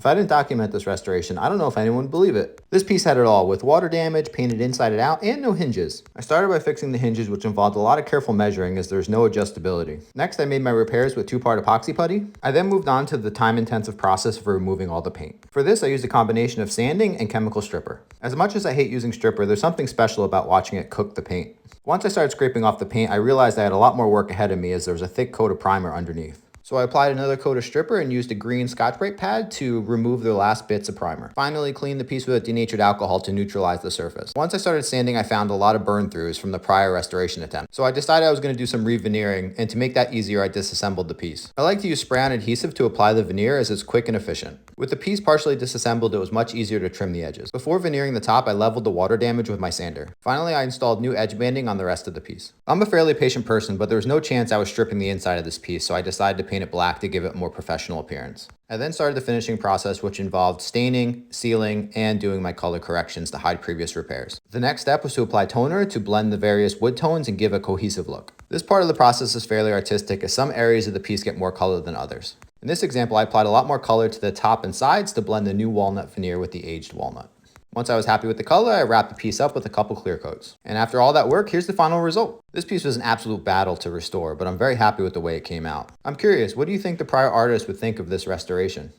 If I didn't document this restoration, I don't know if anyone would believe it. This piece had it all, with water damage, painted inside and out, and no hinges. I started by fixing the hinges, which involved a lot of careful measuring as there's no adjustability. Next, I made my repairs with 2-part epoxy putty. I then moved on to the time-intensive process of removing all the paint. For this, I used a combination of sanding and chemical stripper. As much as I hate using stripper, there's something special about watching it cook the paint. Once I started scraping off the paint, I realized I had a lot more work ahead of me as there was a thick coat of primer underneath. So I applied another coat of stripper and used a green Scotch-Brite pad to remove the last bits of primer. Finally, cleaned the piece with a denatured alcohol to neutralize the surface. Once I started sanding, I found a lot of burn-throughs from the prior restoration attempt. So I decided I was going to do some re-veneering, and to make that easier, I disassembled the piece. I like to use spray-on adhesive to apply the veneer as it's quick and efficient. With the piece partially disassembled, it was much easier to trim the edges. Before veneering the top, I leveled the water damage with my sander. Finally, I installed new edge banding on the rest of the piece. I'm a fairly patient person, but there was no chance I was stripping the inside of this piece, so I decided to paint it black to give it a more professional appearance. I then started the finishing process, which involved staining, sealing, and doing my color corrections to hide previous repairs. The next step was to apply toner to blend the various wood tones and give a cohesive look. This part of the process is fairly artistic, as some areas of the piece get more color than others. In this example, I applied a lot more color to the top and sides to blend the new walnut veneer with the aged walnut. Once I was happy with the color, I wrapped the piece up with a couple clear coats. And after all that work, here's the final result. This piece was an absolute battle to restore, but I'm very happy with the way it came out. I'm curious, what do you think the prior artist would think of this restoration?